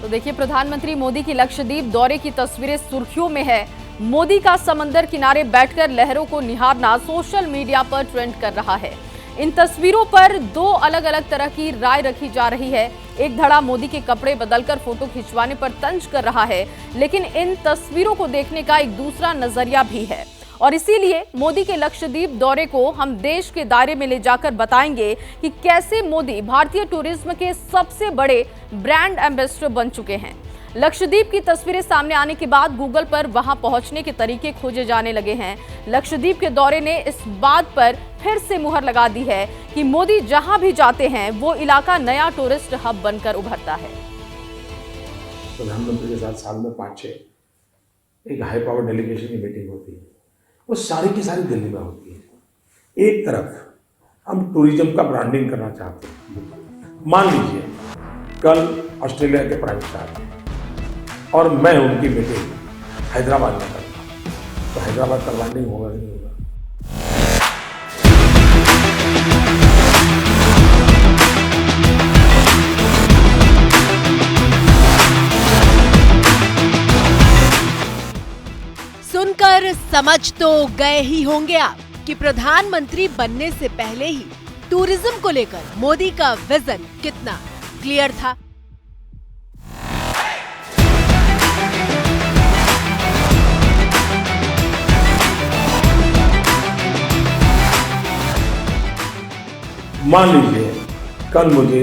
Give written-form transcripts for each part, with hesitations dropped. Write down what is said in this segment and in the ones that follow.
तो देखिए, प्रधानमंत्री मोदी की लक्षद्वीप दौरे की तस्वीरें सुर्खियों में है। मोदी का समंदर किनारे बैठकर लहरों को निहारना सोशल मीडिया पर ट्रेंड कर रहा है। इन तस्वीरों पर दो अलग अलग तरह की राय रखी जा रही है। एक धड़ा मोदी के कपड़े बदलकर फोटो खिंचवाने पर तंज कर रहा है, लेकिन इन तस्वीरों को देखने का एक दूसरा नजरिया भी है और इसीलिए मोदी के लक्षद्वीप दौरे को हम देश के दायरे में ले जाकर बताएंगे कि कैसे मोदी भारतीय टूरिज्म के सबसे बड़े ब्रांड एम्बेसडर बन चुके हैं। लक्षद्वीप की तस्वीरें सामने आने के बाद गूगल पर वहां पहुंचने के तरीके खोजे जाने लगे हैं। लक्षद्वीप के दौरे ने इस बात पर फिर से मुहर लगा दी है कि मोदी जहां भी जाते हैं वो इलाका नया टूरिस्ट हब बनकर उभरता है। प्रधानमंत्री के साथ साल में 5-6 एक हाई पावर डेलीगेशन की मीटिंग होती है, वो सारी की सारी दिल्ली में होती है। एक तरफ हम टूरिज्म का ब्रांडिंग करना चाहते हैं। मान लीजिए कल ऑस्ट्रेलिया के प्राइम मिनिस्टर और मैं उनकी मीटिंग हैदराबाद में करता हूँ, तो हैदराबाद का ब्रांडिंग होगा कि नहीं होगा? सुनकर समझ तो गए ही होंगे आप कि प्रधानमंत्री बनने से पहले ही टूरिज्म को लेकर मोदी का विजन कितना क्लियर था। मान लीजिए कल मुझे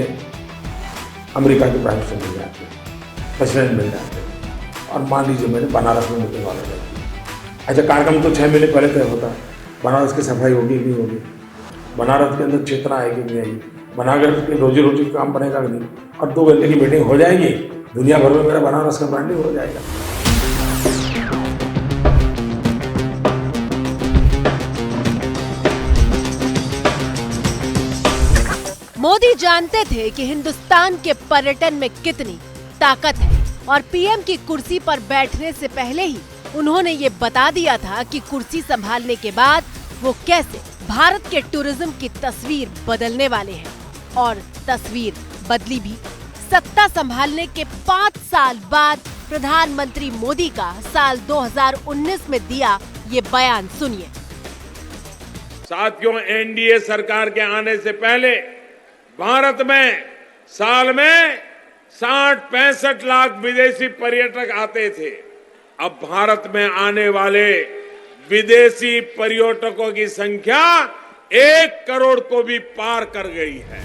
अमेरिका के प्राइम मिनिस्टर मिल जाते, प्रेसिडेंट मिल जाते और मान लीजिए मैंने बनारस में मीटिंग वाले रहती। अच्छा, कार्यक्रम तो 6 महीने पहले तय होता है। बनारस की सफाई होगी कि नहीं होगी, बनारस के अंदर चेतना आएगी कि नहीं आएगी, बनारस के रोजी रोटी का काम बनेगा कि नहीं, और 2 घंटे की मीटिंग हो जाएगी, दुनिया भर में मेरा बनारस का ब्रांडिंग हो जाएगा। मोदी जानते थे कि हिंदुस्तान के पर्यटन में कितनी ताकत है और पीएम की कुर्सी पर बैठने से पहले ही उन्होंने ये बता दिया था कि कुर्सी संभालने के बाद वो कैसे भारत के टूरिज्म की तस्वीर बदलने वाले हैं। और तस्वीर बदली भी। सत्ता संभालने के 5 साल बाद प्रधानमंत्री मोदी का साल 2019 में दिया ये बयान सुनिए। साथियों, एनडीए सरकार के आने से पहले भारत में साल में 60-65 लाख विदेशी पर्यटक आते थे। अब भारत में आने वाले विदेशी पर्यटकों की संख्या 1 करोड़ को भी पार कर गई है।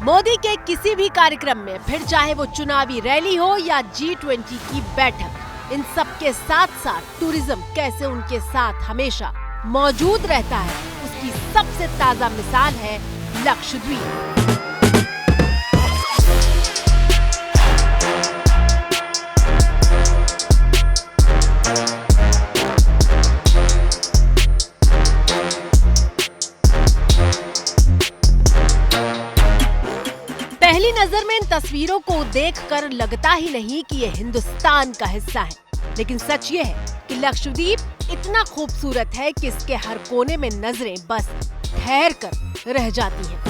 मोदी के किसी भी कार्यक्रम में, फिर चाहे वो चुनावी रैली हो या G20 की बैठक, इन सब के साथ साथ टूरिज्म कैसे उनके साथ हमेशा मौजूद रहता है, उसकी सबसे ताजा मिसाल है लक्षद्वीप। पहली नजर में इन तस्वीरों को देखकर लगता ही नहीं कि ये हिंदुस्तान का हिस्सा है, लेकिन सच ये है कि लक्षद्वीप इतना खूबसूरत है कि इसके हर कोने में नजरें बस ठहर कर रह जाती हैं।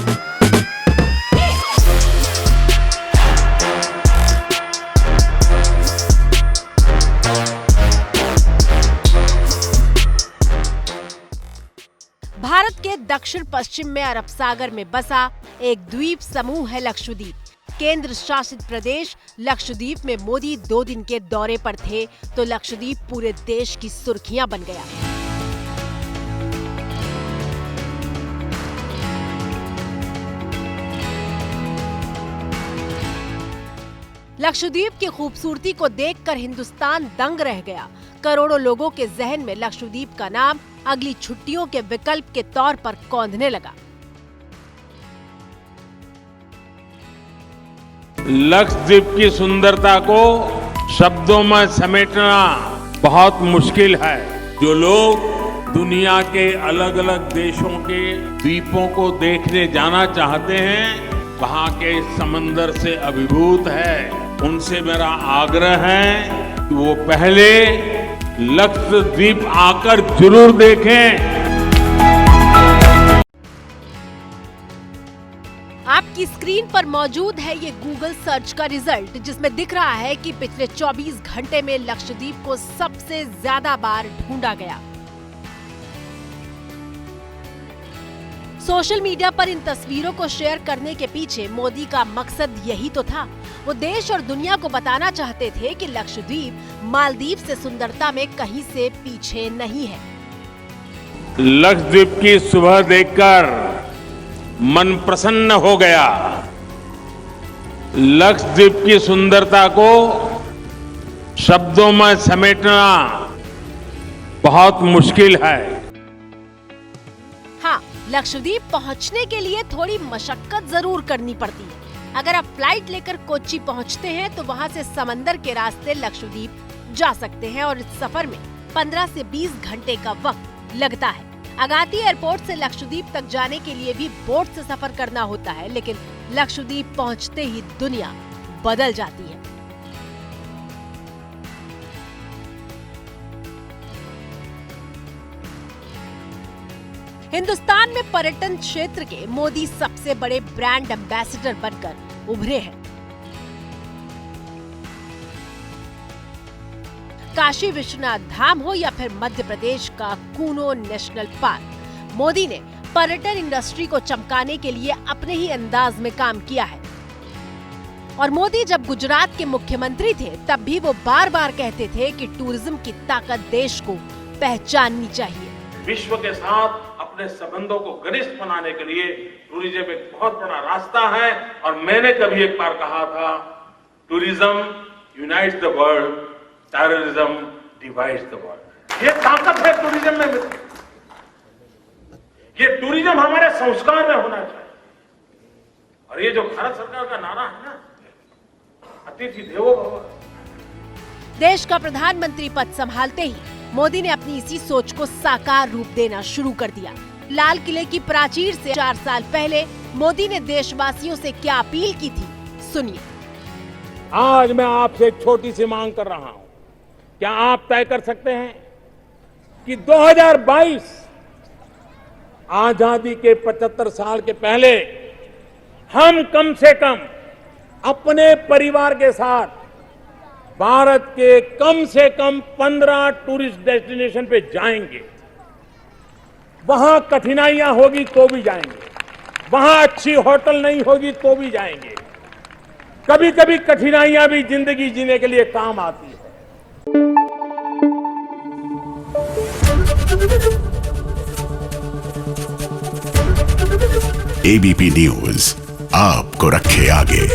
भारत के दक्षिण पश्चिम में अरब सागर में बसा एक द्वीप समूह है लक्षद्वीप। केंद्र शासित प्रदेश लक्षद्वीप में मोदी 2 दिन के दौरे पर थे तो लक्षद्वीप पूरे देश की सुर्खियां बन गया। लक्षद्वीप की खूबसूरती को देखकर हिंदुस्तान दंग रह गया। करोड़ों लोगों के जहन में लक्षद्वीप का नाम अगली छुट्टियों के विकल्प के तौर पर कौंधने लगा। लक्षद्वीप की सुंदरता को शब्दों में समेटना बहुत मुश्किल है। जो लोग दुनिया के अलग अलग देशों के द्वीपों को देखने जाना चाहते हैं, वहाँ के समंदर से अभिभूत है, उनसे मेरा आग्रह है कि वो पहले लक्षद्वीप आकर जरूर देखें। आप आपकी स्क्रीन पर मौजूद है ये गूगल सर्च का रिजल्ट, जिसमें दिख रहा है कि पिछले 24 घंटे में लक्षद्वीप को सबसे ज्यादा बार ढूंढा गया। सोशल मीडिया पर इन तस्वीरों को शेयर करने के पीछे मोदी का मकसद यही तो था। वो देश और दुनिया को बताना चाहते थे कि लक्षद्वीप मालदीव से सुंदरता में कहीं से पीछे नहीं है। लक्षद्वीप की सुबह देखकर मन प्रसन्न हो गया। लक्षद्वीप की सुंदरता को शब्दों में समेटना बहुत मुश्किल है। हाँ, लक्षद्वीप पहुंचने के लिए थोड़ी मशक्कत जरूर करनी पड़ती है। अगर आप फ्लाइट लेकर कोच्चि पहुंचते हैं तो वहां से समंदर के रास्ते लक्षद्वीप जा सकते हैं और इस सफर में 15 से 20 घंटे का वक्त लगता है। अगाती एयरपोर्ट से लक्षद्वीप तक जाने के लिए भी बोट से सफर करना होता है, लेकिन लक्षद्वीप पहुंचते ही दुनिया बदल जाती है। हिंदुस्तान में पर्यटन क्षेत्र के मोदी सबसे बड़े ब्रांड एम्बेसडर बनकर उभरे हैं। काशी विश्वनाथ धाम हो या फिर मध्य प्रदेश का कूनो नेशनल पार्क, मोदी ने पर्यटन इंडस्ट्री को चमकाने के लिए अपने ही अंदाज में काम किया है। और मोदी जब गुजरात के मुख्यमंत्री थे तब भी वो बार बार कहते थे कि टूरिज्म की ताकत देश को पहचाननी चाहिए। विश्व के साथ अपने संबंधों को घनिष्ठ बनाने के लिए टूरिज्म एक बहुत बड़ा रास्ता है। और मैंने कभी एक बार कहा था, tourism unites the world, terrorism divides the world. ये ताकत है टूरिज्म में। ये टूरिज्म हमारे संस्कार में होना चाहिए। और ये जो भारत सरकार का नारा है ना, अतिथि देवो भव। देश का प्रधानमंत्री पद संभालते ही मोदी ने अपनी इसी सोच को साकार रूप देना शुरू कर दिया। लाल किले की प्राचीर से 4 साल पहले मोदी ने देशवासियों से क्या अपील की थी, सुनिए। आज मैं आपसे एक छोटी सी मांग कर रहा हूं। क्या आप तय कर सकते हैं कि 2022 आजादी के 75 साल के पहले हम कम से कम अपने परिवार के साथ भारत के कम से कम 15 टूरिस्ट डेस्टिनेशन पे जाएंगे। वहां कठिनाइयां होगी तो भी जाएंगे, वहां अच्छी होटल नहीं होगी तो भी जाएंगे। कभी कभी कठिनाइयां भी जिंदगी जीने के लिए काम आती है। एबीपी न्यूज आपको रखे आगे।